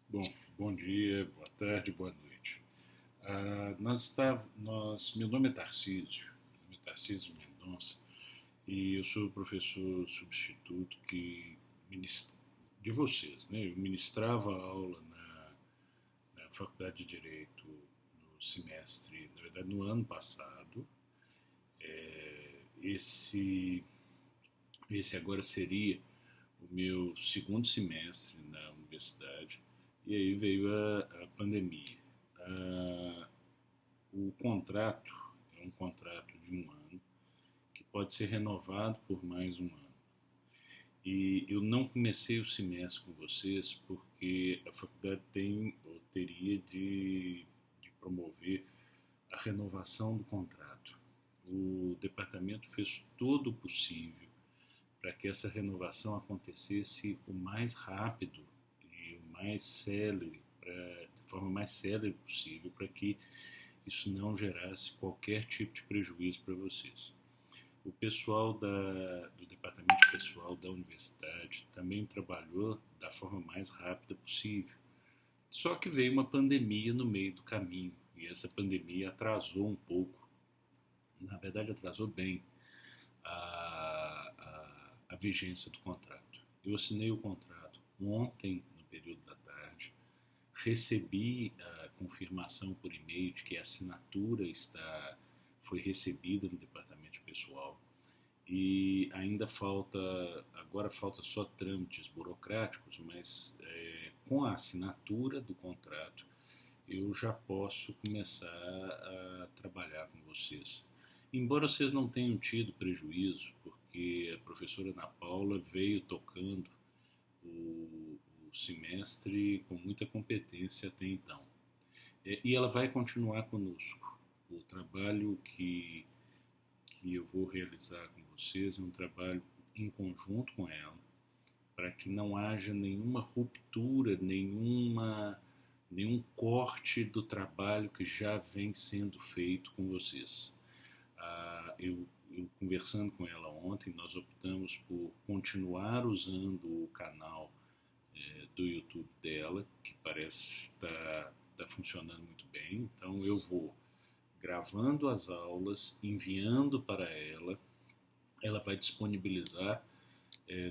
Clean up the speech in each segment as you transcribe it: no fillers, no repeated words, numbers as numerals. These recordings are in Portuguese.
Bom dia, boa tarde, boa noite. Meu nome é Tarcísio Mendonça, e eu sou o professor substituto de vocês, né? Eu ministrava aula na Faculdade de Direito no semestre, na verdade, no ano passado. Esse, esse agora seria o meu segundo semestre na universidade, e aí veio a pandemia. Ah, o contrato é um contrato de um ano que pode ser renovado por mais um ano. E eu não comecei o semestre com vocês porque a faculdade tem ou teria de promover a renovação do contrato. O departamento fez todo o possível para que essa renovação acontecesse o mais rápido e o mais célere, de forma mais célere possível, para que isso não gerasse qualquer tipo de prejuízo para vocês. O pessoal do departamento de pessoal da universidade também trabalhou da forma mais rápida possível. Só que veio uma pandemia no meio do caminho, e essa pandemia atrasou um pouco, na verdade atrasou bem, a vigência do contrato. Eu assinei o contrato ontem, no período da tarde, recebi a confirmação por e-mail de que a assinatura foi recebida no departamento de pessoal, e agora falta só trâmites burocráticos, mas com a assinatura do contrato eu já posso começar a trabalhar com vocês. Embora vocês não tenham tido prejuízo, porque a professora Ana Paula veio tocando o semestre com muita competência até então. E ela vai continuar conosco. O trabalho que eu vou realizar com vocês é um trabalho em conjunto com ela, para que não haja nenhuma ruptura, nenhum corte do trabalho que já vem sendo feito com vocês. Eu conversando com ela ontem, nós optamos por continuar usando o canal do YouTube dela, que parece estar tá funcionando muito bem. Então eu vou gravando as aulas, enviando para ela. Ela vai disponibilizar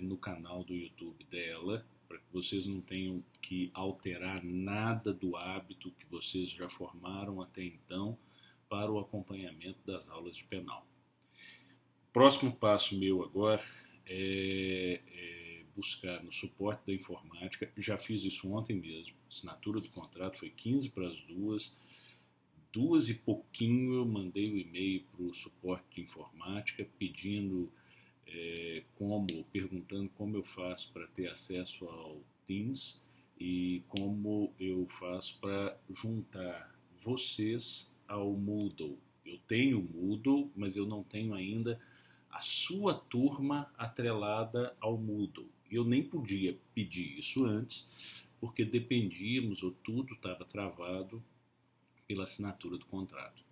no canal do YouTube dela, para que vocês não tenham que alterar nada do hábito que vocês já formaram até então para o acompanhamento das aulas de penal. O próximo passo meu agora é buscar no suporte da informática. Já fiz isso ontem mesmo. A assinatura do contrato foi 15 para as 2 e pouquinho eu mandei o e-mail para o suporte de informática pedindo perguntando como eu faço para ter acesso ao Teams e como eu faço para juntar vocês ao Moodle. Eu tenho o Moodle, mas eu não tenho ainda a sua turma atrelada ao Moodle. Eu nem podia pedir isso antes, porque dependíamos, ou tudo estava travado pela assinatura do contrato.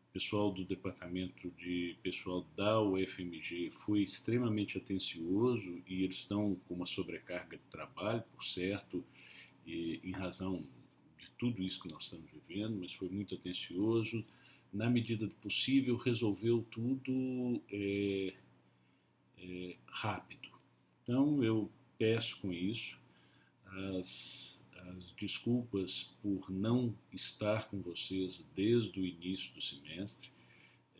O pessoal do departamento de pessoal da UFMG foi extremamente atencioso, e eles estão com uma sobrecarga de trabalho, por certo, em razão de tudo isso que nós estamos vivendo, mas foi muito atencioso. Na medida do possível, resolveu tudo rápido. Então, eu peço com isso as desculpas por não estar com vocês desde o início do semestre,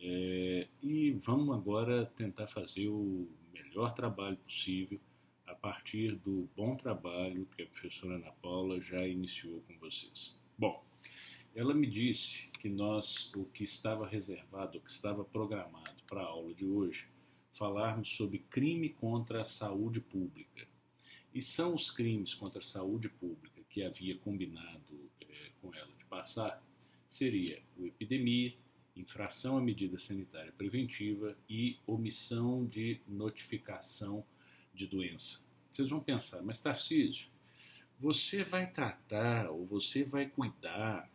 e vamos agora tentar fazer o melhor trabalho possível a partir do bom trabalho que a professora Ana Paula já iniciou com vocês. Bom, ela me disse que o que estava reservado, o que estava programado para a aula de hoje, falarmos sobre crime contra a saúde pública. E são os crimes contra a saúde pública que havia combinado com ela de passar, seria o epidemia, infração à medida sanitária preventiva e omissão de notificação de doença. Vocês vão pensar, mas Tarcísio, você vai tratar ou você vai cuidar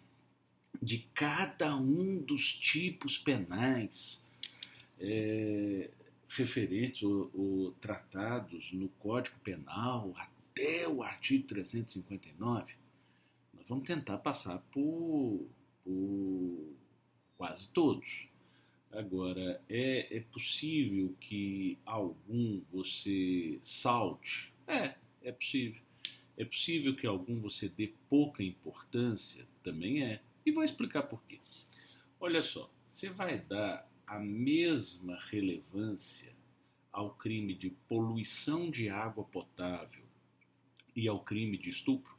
de cada um dos tipos penais referentes ou tratados no Código Penal até o artigo 359? vamos tentar passar por quase todos. Agora, é possível que algum você salte? É possível. É possível que algum você dê pouca importância? Também é. E vou explicar por quê. Olha só, você vai dar a mesma relevância ao crime de poluição de água potável e ao crime de estupro?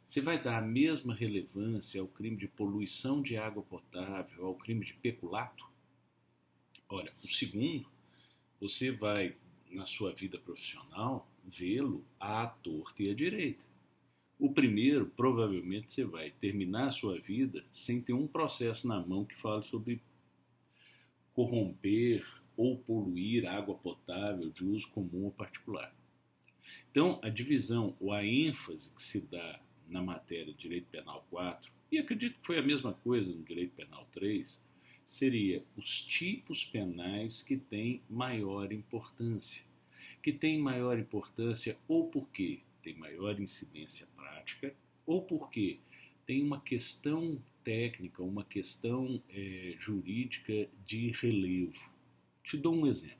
Você vai dar a mesma relevância ao crime de poluição de água potável, ao crime de peculato? Olha, o segundo, você vai, na sua vida profissional, vê-lo à torta e à direita. O primeiro, provavelmente, você vai terminar a sua vida sem ter um processo na mão que fale sobre corromper ou poluir água potável de uso comum ou particular. Então, a divisão ou a ênfase que se dá na matéria de Direito Penal 4, e acredito que foi a mesma coisa no Direito Penal 3, seria os tipos penais que têm maior importância. Que têm maior importância ou porque tem maior incidência prática, ou porque tem uma questão técnica, uma questão jurídica de relevo. Te dou um exemplo.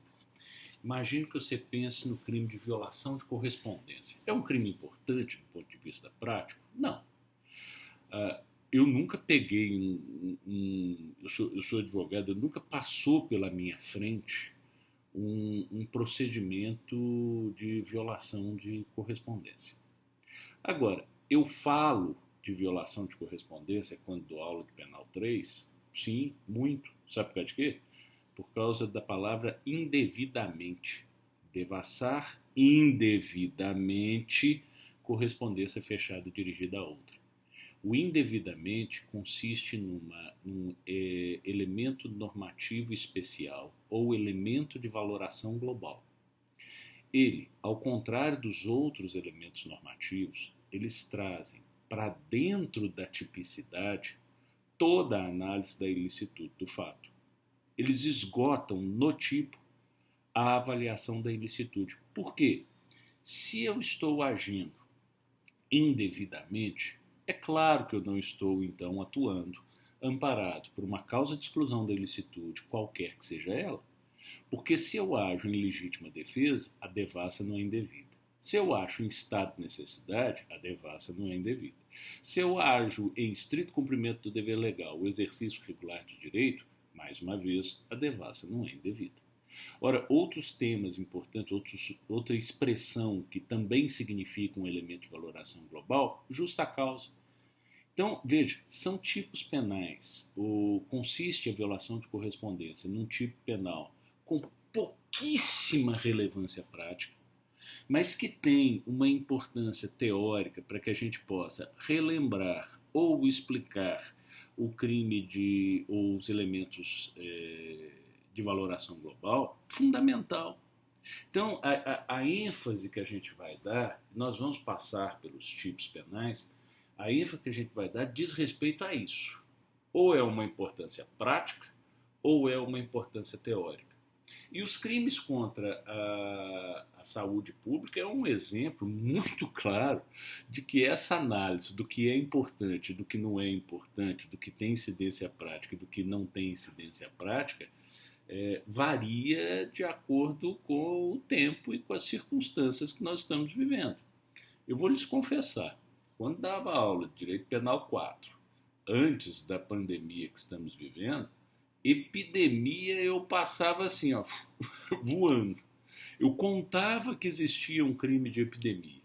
Imagine que você pense no crime de violação de correspondência. É um crime importante do ponto de vista prático? Não. Eu nunca peguei eu sou advogado, nunca passou pela minha frente um procedimento de violação de correspondência. Agora, eu falo de violação de correspondência quando dou aula de Penal 3? Sim, muito. Sabe por causa de quê? Por causa da palavra indevidamente. Devassar indevidamente correspondência fechada dirigida a outra. O indevidamente consiste num elemento normativo especial ou elemento de valoração global. Ele, ao contrário dos outros elementos normativos, eles trazem para dentro da tipicidade toda a análise da ilicitude do fato. Eles esgotam no tipo a avaliação da ilicitude. Por quê? Se eu estou agindo indevidamente, é claro que eu não estou, então, atuando amparado por uma causa de exclusão da ilicitude, qualquer que seja ela, porque se eu ajo em legítima defesa, a devassa não é indevida. Se eu acho em estado de necessidade, a devassa não é indevida. Se eu ajo em estrito cumprimento do dever legal, o exercício regular de direito, mais uma vez, a devassa não é indevida. Ora, outros temas importantes, outra expressão que também significa um elemento de valoração global, justa causa. Então, veja, são tipos penais. Consiste a violação de correspondência num tipo penal com pouquíssima relevância prática, mas que tem uma importância teórica para que a gente possa relembrar ou explicar o crime ou os elementos de valoração global, fundamental. Então, a ênfase que a gente vai dar, nós vamos passar pelos tipos penais, a ênfase que a gente vai dar diz respeito a isso. Ou é uma importância prática, ou é uma importância teórica. E os crimes contra a saúde pública é um exemplo muito claro de que essa análise do que é importante, do que não é importante, do que tem incidência prática e do que não tem incidência prática, varia de acordo com o tempo e com as circunstâncias que nós estamos vivendo. Eu vou lhes confessar, quando dava aula de Direito Penal 4, antes da pandemia que estamos vivendo, epidemia eu passava assim, ó, voando. Eu contava que existia um crime de epidemia.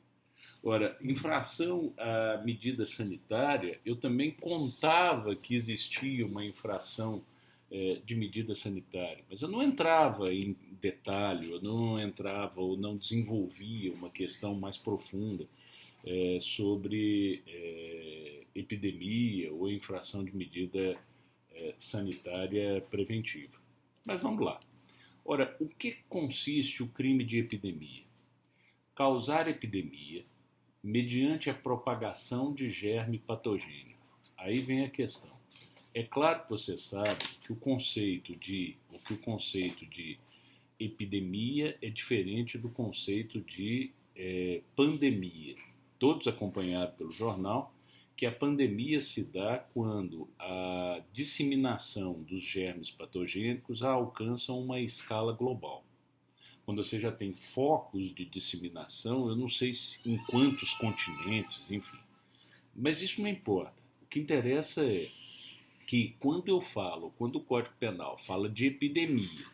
Ora, infração à medida sanitária, eu também contava que existia uma infração de medida sanitária, mas eu não entrava em detalhe, eu não entrava ou não desenvolvia uma questão mais profunda sobre epidemia ou infração de medida sanitária preventiva. Mas vamos lá. Ora, o que consiste o crime de epidemia? Causar epidemia mediante a propagação de germe patogênico. Aí vem a questão. É claro que você sabe que o conceito de epidemia é diferente do conceito de pandemia. Todos acompanharam pelo jornal que a pandemia se dá quando a disseminação dos germes patogênicos alcança uma escala global. Quando você já tem focos de disseminação, eu não sei em quantos continentes, enfim. Mas isso não importa. O que interessa é que quando o Código Penal fala de epidemia,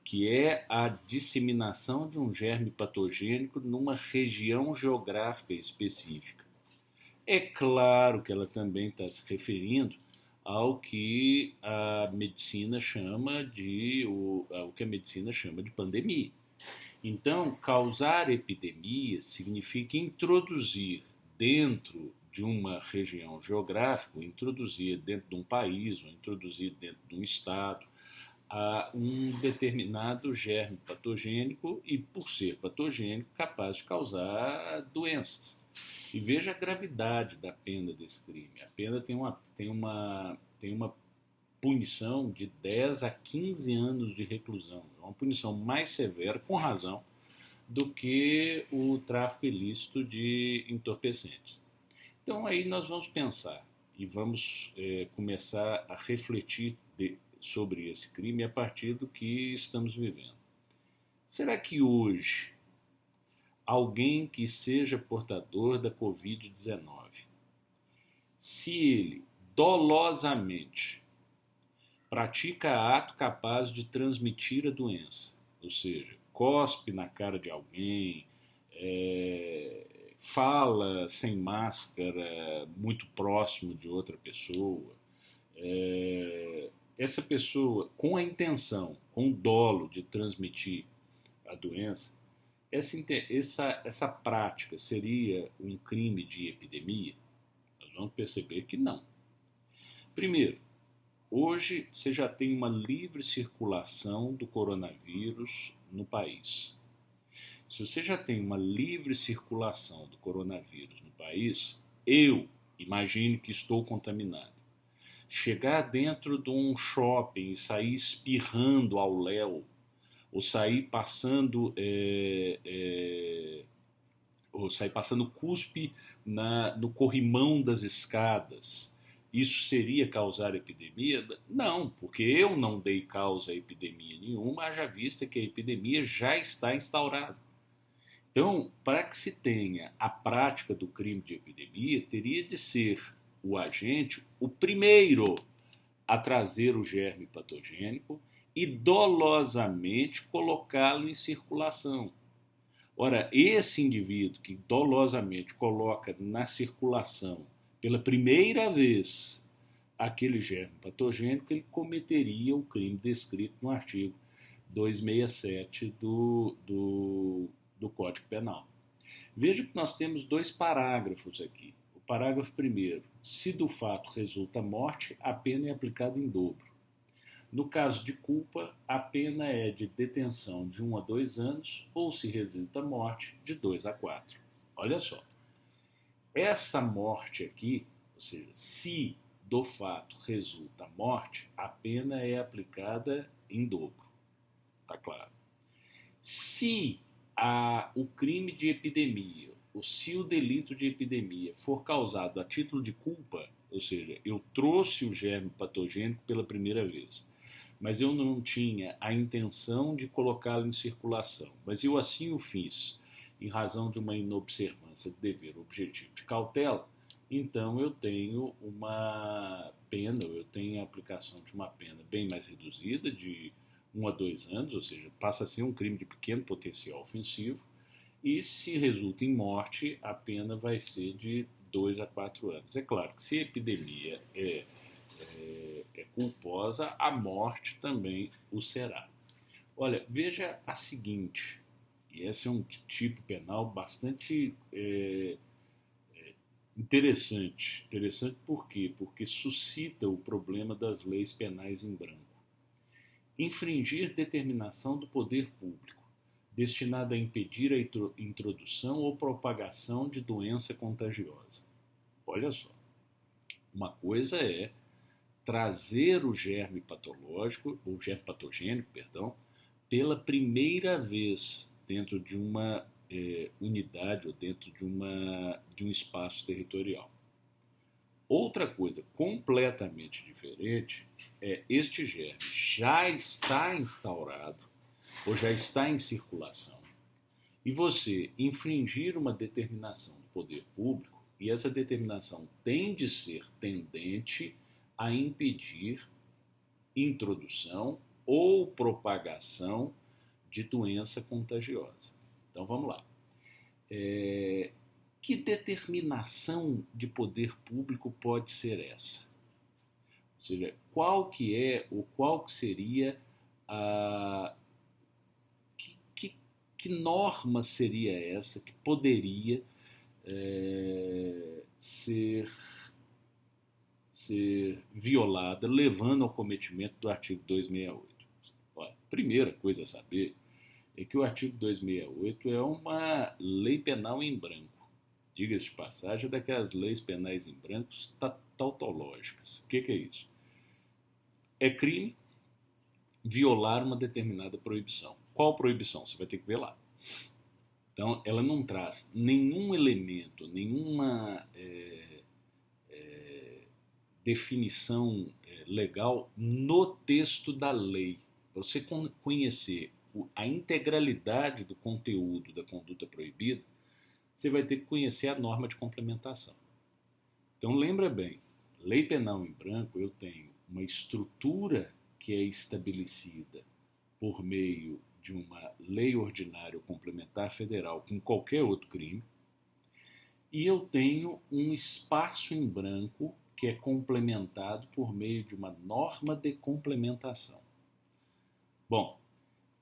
que é a disseminação de um germe patogênico numa região geográfica específica, é claro que ela também está se referindo ao que a medicina chama de pandemia. Então, causar epidemia significa introduzir dentro de uma região geográfica, introduzir dentro de um país, ou introduzir dentro de um estado, a um determinado germe patogênico e, por ser patogênico, capaz de causar doenças. E veja a gravidade da pena desse crime. A pena tem uma punição de 10 a 15 anos de reclusão. É uma punição mais severa, com razão, do que o tráfico ilícito de entorpecentes. Então aí nós vamos pensar e vamos começar a refletir sobre esse crime a partir do que estamos vivendo. Será que hoje alguém que seja portador da Covid-19, se ele dolosamente pratica ato capaz de transmitir a doença, ou seja, cospe na cara de alguém, fala sem máscara muito próximo de outra pessoa, essa pessoa com a intenção, com o dolo de transmitir a doença, essa prática seria um crime de epidemia? Nós vamos perceber que não. Primeiro, hoje você já tem uma livre circulação do coronavírus no país. Se você já tem uma livre circulação do coronavírus no país, eu imagine que estou contaminado. Chegar dentro de um shopping e sair espirrando ao léu, ou sair passando cuspe no corrimão das escadas, isso seria causar epidemia? Não, porque eu não dei causa a epidemia nenhuma, haja vista que a epidemia já está instaurada. Então, para que se tenha a prática do crime de epidemia, teria de ser o agente o primeiro a trazer o germe patogênico e dolosamente colocá-lo em circulação. Ora, esse indivíduo que dolosamente coloca na circulação pela primeira vez aquele germe patogênico, ele cometeria o crime descrito no artigo 267 do Código Penal. Veja que nós temos 2 parágrafos aqui. O parágrafo 1º, se do fato resulta morte, a pena é aplicada em dobro. No caso de culpa, a pena é de detenção de 1 a 2 anos ou, se resulta morte, de 2 a 4. Olha só. Essa morte aqui, ou seja, se do fato resulta morte, a pena é aplicada em dobro. Tá claro? Se o crime de epidemia, ou se o delito de epidemia for causado a título de culpa, ou seja, eu trouxe o germe patogênico pela primeira vez, mas eu não tinha a intenção de colocá-lo em circulação, mas eu assim o fiz, em razão de uma inobservância de dever objetivo de cautela, então eu tenho uma pena, eu tenho a aplicação de uma pena bem mais reduzida, de 1 a 2 anos, ou seja, passa a ser um crime de pequeno potencial ofensivo, e se resulta em morte, a pena vai ser de 2 a 4 anos. É claro que se a epidemia é culposa, a morte também o será. Olha, veja a seguinte, e esse é um tipo penal bastante interessante. Interessante por quê? Porque suscita o problema das leis penais em branco. Infringir determinação do poder público, destinada a impedir a introdução ou propagação de doença contagiosa. Olha só, uma coisa é trazer o germe patogênico, pela primeira vez dentro de uma unidade ou dentro de um espaço territorial. Outra coisa completamente diferente é este germe já está instaurado ou já está em circulação e você infringir uma determinação do poder público e essa determinação tem de ser tendente a impedir introdução ou propagação de doença contagiosa. Então vamos lá. Que determinação de poder público pode ser essa? Ou seja, qual que é ou qual que seria a... Que norma seria essa que poderia ser violada, levando ao cometimento do artigo 268? Olha, primeira coisa a saber é que o artigo 268 é uma lei penal em branco. Diga-se de passagem, é daquelas leis penais em branco tautológicas. O que é isso? É crime violar uma determinada proibição. Qual proibição? Você vai ter que ver lá. Então, ela não traz nenhum elemento, nenhuma definição legal no texto da lei. Para você conhecer a integralidade do conteúdo da conduta proibida, você vai ter que conhecer a norma de complementação. Então, lembra bem, lei penal em branco, eu tenho uma estrutura que é estabelecida por meio de uma lei ordinária ou complementar federal com qualquer outro crime, e eu tenho um espaço em branco que é complementado por meio de uma norma de complementação. Bom,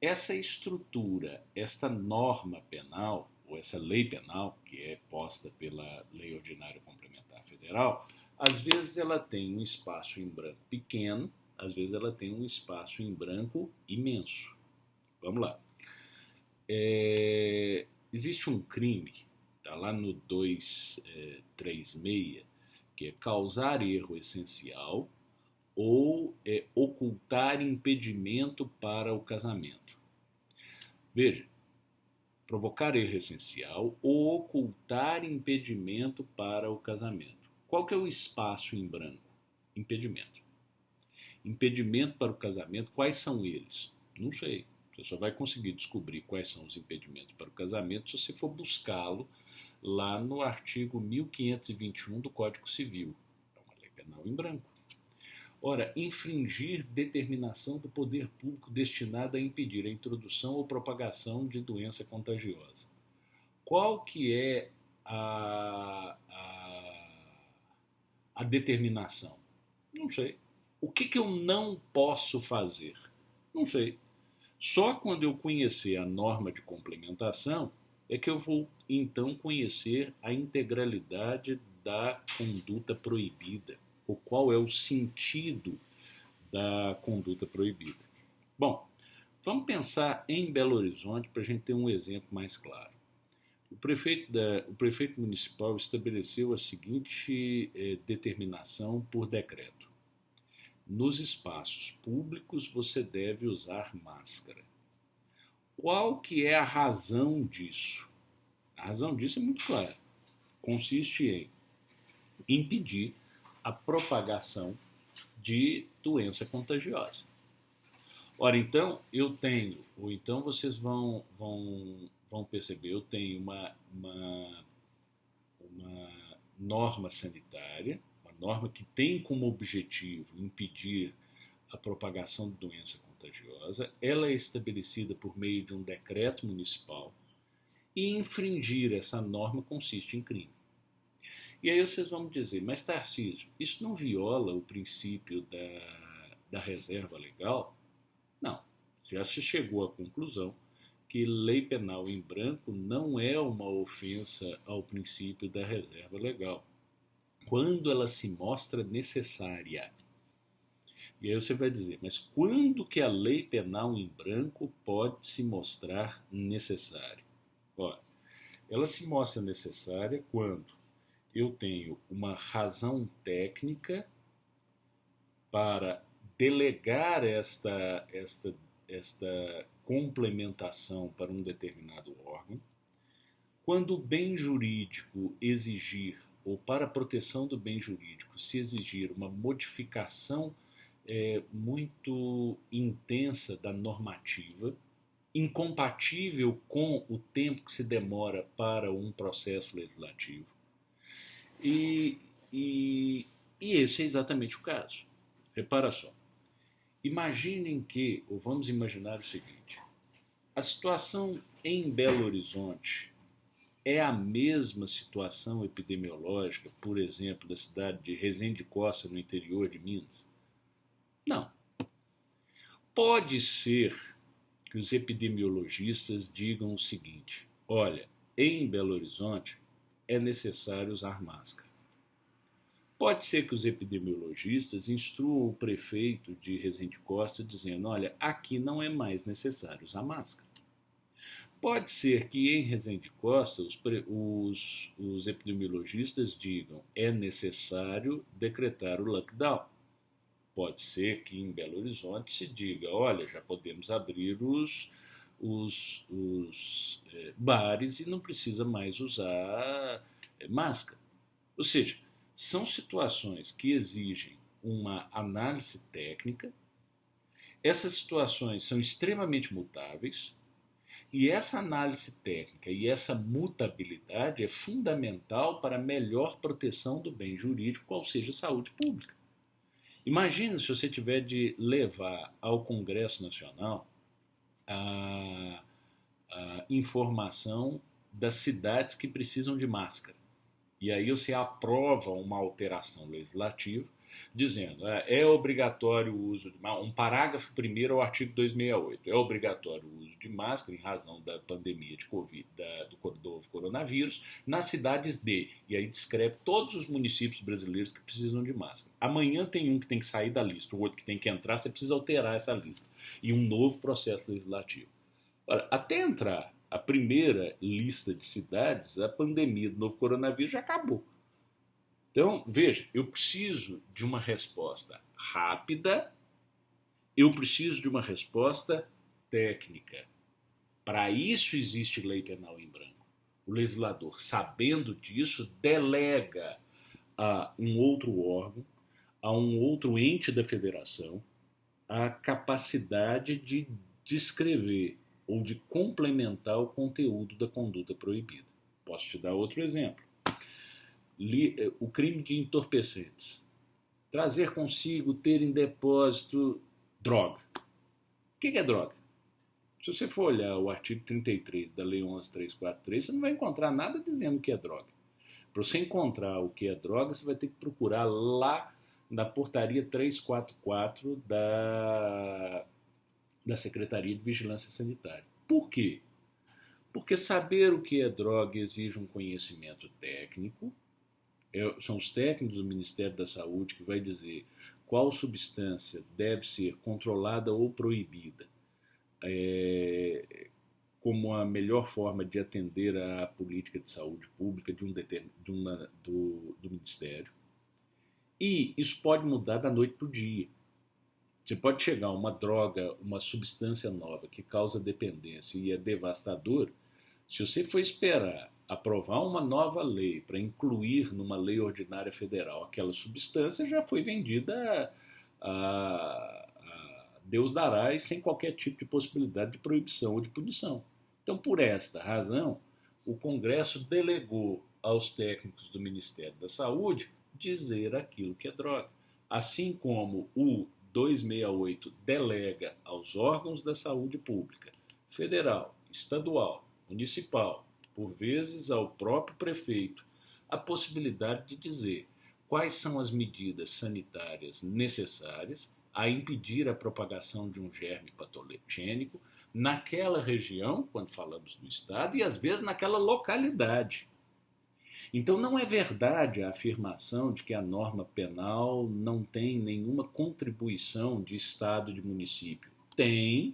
essa estrutura, esta norma penal, ou essa lei penal, que é posta pela Lei Ordinária Complementar Federal, às vezes ela tem um espaço em branco pequeno, às vezes ela tem um espaço em branco imenso. Vamos lá. Existe um crime, está lá no 236, que é causar erro essencial ou ocultar impedimento para o casamento. Veja, provocar erro essencial ou ocultar impedimento para o casamento. Qual que é o espaço em branco? Impedimento. Impedimento para o casamento, quais são eles? Não sei. Você só vai conseguir descobrir quais são os impedimentos para o casamento se você for buscá-lo lá no artigo 1521 do Código Civil. É uma lei penal em branco. Ora, infringir determinação do poder público destinada a impedir a introdução ou propagação de doença contagiosa. Qual que é a determinação? Não sei. O que eu não posso fazer? Não sei. Só quando eu conhecer a norma de complementação é que eu vou, então, conhecer a integralidade da conduta proibida, ou qual é o sentido da conduta proibida. Bom, vamos pensar em Belo Horizonte para a gente ter um exemplo mais claro. O prefeito municipal estabeleceu a seguinte determinação por decreto. Nos espaços públicos você deve usar máscara. Qual que é a razão disso? A razão disso é muito clara. Consiste em impedir a propagação de doença contagiosa. Ora, então, eu tenho, ou então vocês vão perceber, eu tenho uma norma sanitária, uma norma que tem como objetivo impedir a propagação de doença contagiosa, ela é estabelecida por meio de um decreto municipal e infringir essa norma consiste em crime. E aí vocês vão me dizer, mas Tarcísio, isso não viola o princípio da reserva legal? Não, já se chegou à conclusão que lei penal em branco não é uma ofensa ao princípio da reserva legal, quando ela se mostra necessária. E aí você vai dizer, mas quando que a lei penal em branco pode se mostrar necessária? Olha, ela se mostra necessária quando eu tenho uma razão técnica para delegar esta complementação para um determinado órgão, quando o bem jurídico exigir ou para a proteção do bem jurídico se exigir uma modificação muito intensa da normativa, incompatível com o tempo que se demora para um processo legislativo. E, e, e esse é exatamente o caso. Repara só. Imaginem que, ou vamos imaginar o seguinte, a situação em Belo Horizonte é a mesma situação epidemiológica, por exemplo, da cidade de Resende Costa, no interior de Minas? Não. Pode ser que os epidemiologistas digam o seguinte: olha, em Belo Horizonte é necessário usar máscara. Pode ser que os epidemiologistas instruam o prefeito de Resende Costa dizendo: olha, aqui não é mais necessário usar máscara. Pode ser que em Resende Costa os epidemiologistas digam: é necessário decretar o lockdown. Pode ser que em Belo Horizonte se diga: olha, já podemos abrir os bares e não precisa mais usar máscara. Ou seja, são situações que exigem uma análise técnica, essas situações são extremamente mutáveis, e essa análise técnica e essa mutabilidade é fundamental para a melhor proteção do bem jurídico, qual seja a saúde pública. Imagina se você tiver de levar ao Congresso Nacional a informação das cidades que precisam de máscara. E aí você aprova uma alteração legislativa dizendo: é obrigatório o uso de máscara. Um parágrafo primeiro ao artigo 268. É obrigatório o uso de máscara em razão da pandemia de Covid, do coronavírus, nas cidades de. E aí descreve todos os municípios brasileiros que precisam de máscara. Amanhã tem um que tem que sair da lista, o outro que tem que entrar, você precisa alterar essa lista. E um novo processo legislativo. Ora, até entrar a primeira lista de cidades, a pandemia do novo coronavírus já acabou. Então, veja, eu preciso de uma resposta rápida, eu preciso de uma resposta técnica. Para isso existe lei penal em branco. O legislador, sabendo disso, delega a um outro órgão, a um outro ente da federação, a capacidade de descrever ou de complementar o conteúdo da conduta proibida. Posso te dar outro exemplo. O crime de entorpecentes. Trazer consigo, ter em depósito droga. O que é droga? Se você for olhar o artigo 33 da Lei 11.343, você não vai encontrar nada dizendo o que é droga. Para você encontrar o que é droga, você vai ter que procurar lá na portaria 344 da Secretaria de Vigilância Sanitária. Por quê? Porque saber o que é droga exige um conhecimento técnico. São os técnicos do Ministério da Saúde que vai dizer qual substância deve ser controlada ou proibida como a melhor forma de atender à política de saúde pública do Ministério. E isso pode mudar da noite para o dia. Você pode chegar a uma droga, uma substância nova que causa dependência e é devastador. Se você for esperar aprovar uma nova lei para incluir numa lei ordinária federal aquela substância, já foi vendida a Deus dará e sem qualquer tipo de possibilidade de proibição ou de punição. Então, por esta razão, o Congresso delegou aos técnicos do Ministério da Saúde dizer aquilo que é droga. Assim como o 268 delega aos órgãos da saúde pública, federal, estadual, municipal, por vezes ao próprio prefeito, a possibilidade de dizer quais são as medidas sanitárias necessárias a impedir a propagação de um germe patogênico naquela região, quando falamos do estado, e às vezes naquela localidade. Então não é verdade a afirmação de que a norma penal não tem nenhuma contribuição de estado e de município. Tem,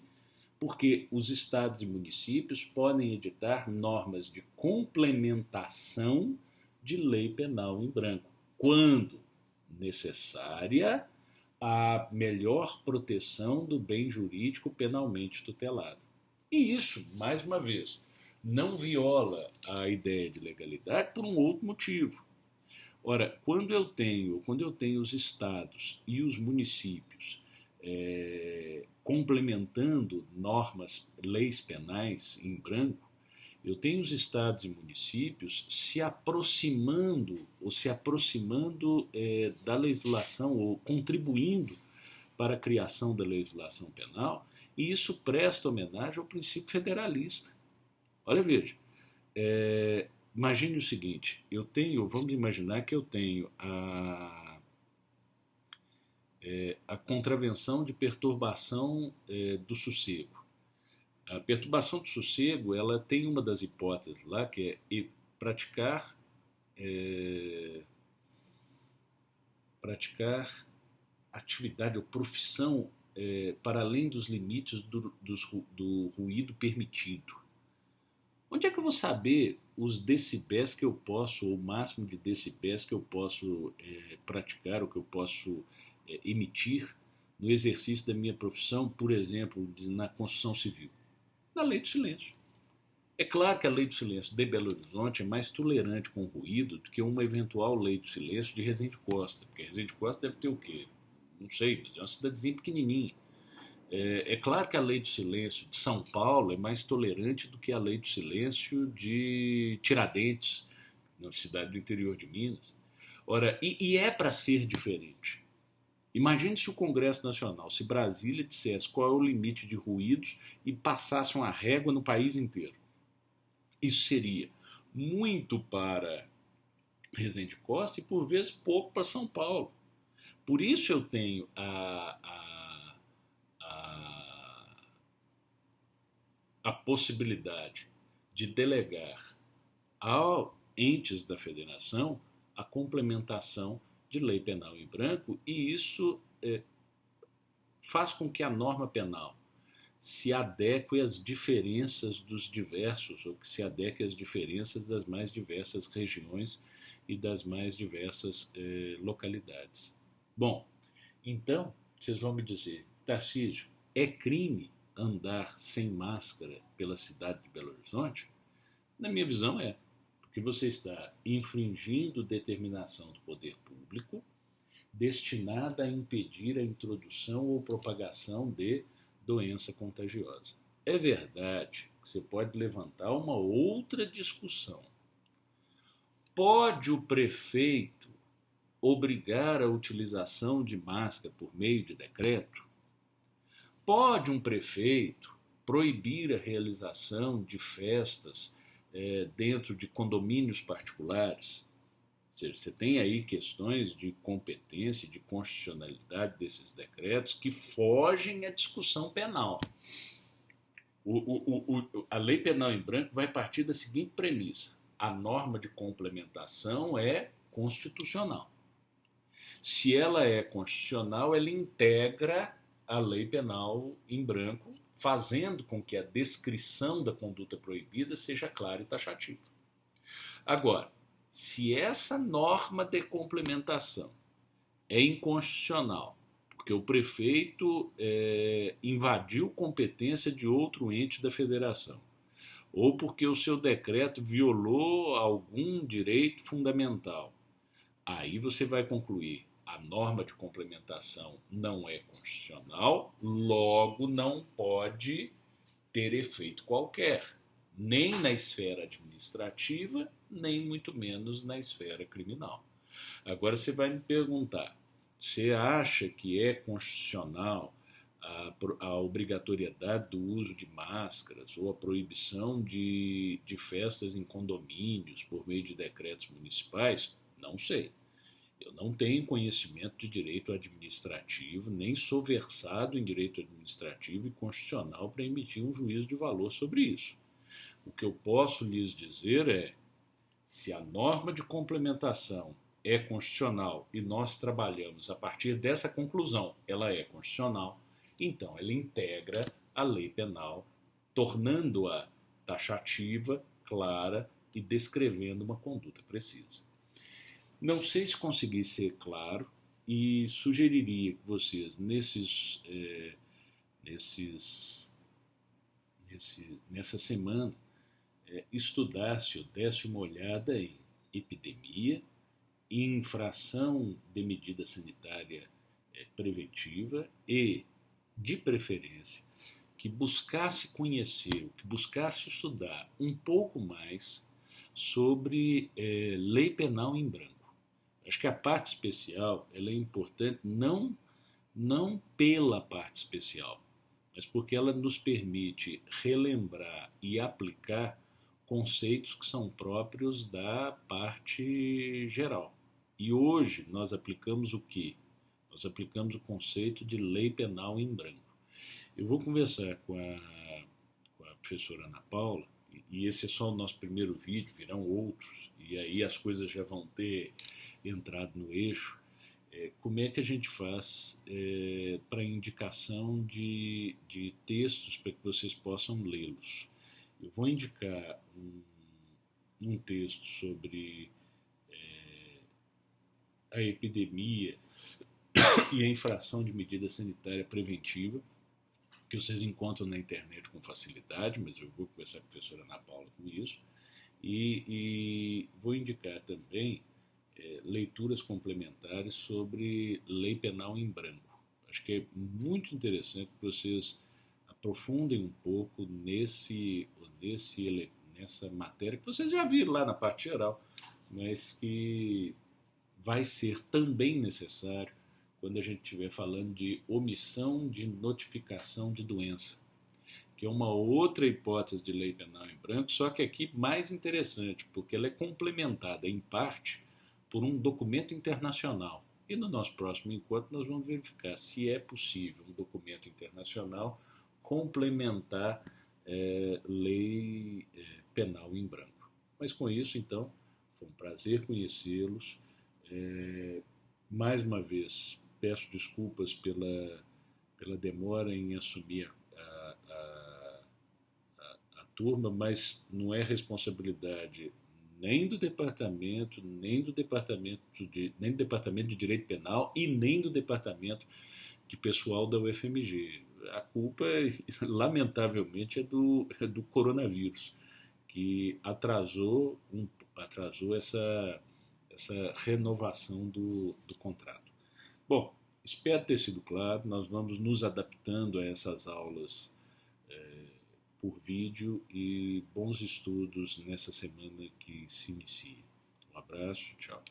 porque os estados e municípios podem editar normas de complementação de lei penal em branco, quando necessária a melhor proteção do bem jurídico penalmente tutelado. E isso, mais uma vez, não viola a ideia de legalidade por um outro motivo. Ora, quando eu tenho os estados e os municípios complementando normas, leis penais em branco, eu tenho os estados e municípios se aproximando ou se aproximando da legislação ou contribuindo para a criação da legislação penal, e isso presta homenagem ao princípio federalista. Olha, veja, imagine o seguinte, vamos imaginar que eu tenho a contravenção de perturbação do sossego. A perturbação do sossego, ela tem uma das hipóteses lá, que é praticar atividade ou profissão para além dos limites do ruído permitido. Onde é que eu vou saber os decibéis que eu posso, ou o máximo de decibéis que eu posso praticar, ou que eu posso emitir no exercício da minha profissão, por exemplo, na construção civil? Na lei do silêncio. É claro que a lei do silêncio de Belo Horizonte é mais tolerante com o ruído do que uma eventual lei do silêncio de Resende Costa, porque Resende Costa deve ter o quê? Não sei, mas é uma cidadezinha pequenininha. É claro que a lei do silêncio de São Paulo é mais tolerante do que a lei do silêncio de Tiradentes, na cidade do interior de Minas. Ora, e é para ser diferente. Imagine se o Congresso Nacional, se Brasília dissesse qual é o limite de ruídos e passasse uma régua no país inteiro. Isso seria muito para Resende Costa e, por vezes, pouco para São Paulo. Por isso eu tenho a possibilidade de delegar a entes da federação a complementação de lei penal em branco, e isso faz com que a norma penal se adeque às diferenças dos diversos, ou que se adeque às diferenças das mais diversas regiões e das mais diversas localidades. Bom, então, vocês vão me dizer, Tarcísio, é crime andar sem máscara pela cidade de Belo Horizonte? Na minha visão porque você está infringindo determinação do poder público destinada a impedir a introdução ou propagação de doença contagiosa. É verdade que você pode levantar uma outra discussão. Pode o prefeito obrigar a utilização de máscara por meio de decreto? Pode um prefeito proibir a realização de festas dentro de condomínios particulares? Ou seja, você tem aí questões de competência e de constitucionalidade desses decretos que fogem à discussão penal. A lei penal em branco vai partir da seguinte premissa: a norma de complementação é constitucional. Se ela é constitucional, ela integra a lei penal em branco, fazendo com que a descrição da conduta proibida seja clara e taxativa. Agora, se essa norma de complementação é inconstitucional, porque o prefeito invadiu competência de outro ente da federação, ou porque o seu decreto violou algum direito fundamental, aí você vai concluir: a norma de complementação não é constitucional, logo não pode ter efeito qualquer, nem na esfera administrativa, nem muito menos na esfera criminal. Agora você vai me perguntar, você acha que é constitucional a obrigatoriedade do uso de máscaras ou a proibição de festas em condomínios por meio de decretos municipais? Não sei. Eu não tenho conhecimento de direito administrativo, nem sou versado em direito administrativo e constitucional para emitir um juízo de valor sobre isso. O que eu posso lhes dizer é: se a norma de complementação é constitucional e nós trabalhamos a partir dessa conclusão, ela é constitucional, então ela integra a lei penal, tornando-a taxativa, clara e descrevendo uma conduta precisa. Não sei se consegui ser claro e sugeriria que vocês, nessa semana, estudasse ou desse uma olhada em epidemia, infração de medida sanitária preventiva e, de preferência, que buscasse conhecer, que buscasse estudar um pouco mais sobre lei penal em branco. Acho que a parte especial ela é importante não pela parte especial, mas porque ela nos permite relembrar e aplicar conceitos que são próprios da parte geral. E hoje nós aplicamos o quê? Nós aplicamos o conceito de lei penal em branco. Eu vou conversar com a professora Ana Paula, e esse é só o nosso primeiro vídeo, virão outros, e aí as coisas já vão ter entrado no eixo. Como é que a gente faz para indicação de textos para que vocês possam lê-los? Eu vou indicar um texto sobre a epidemia e a infração de medida sanitária preventiva, que vocês encontram na internet com facilidade, mas eu vou conversar com a professora Ana Paula com isso, e vou indicar também leituras complementares sobre lei penal em branco. Acho que é muito interessante que vocês aprofundem um pouco nessa matéria que vocês já viram lá na parte geral, mas que vai ser também necessário quando a gente estiver falando de omissão de notificação de doença, que é uma outra hipótese de lei penal em branco, só que aqui mais interessante, porque ela é complementada em parte por um documento internacional. E no nosso próximo encontro nós vamos verificar se é possível um documento internacional complementar lei penal em branco. Mas com isso, então, foi um prazer conhecê-los. Mais uma vez, peço desculpas pela demora em assumir a turma, mas não é responsabilidade nem do departamento, nem do departamento de Direito Penal e nem do departamento de pessoal da UFMG. A culpa, lamentavelmente, é do coronavírus, que atrasou essa renovação do contrato. Bom, espero ter sido claro. Nós vamos nos adaptando a essas aulas por vídeo e bons estudos nessa semana que se inicia. Um abraço, tchau.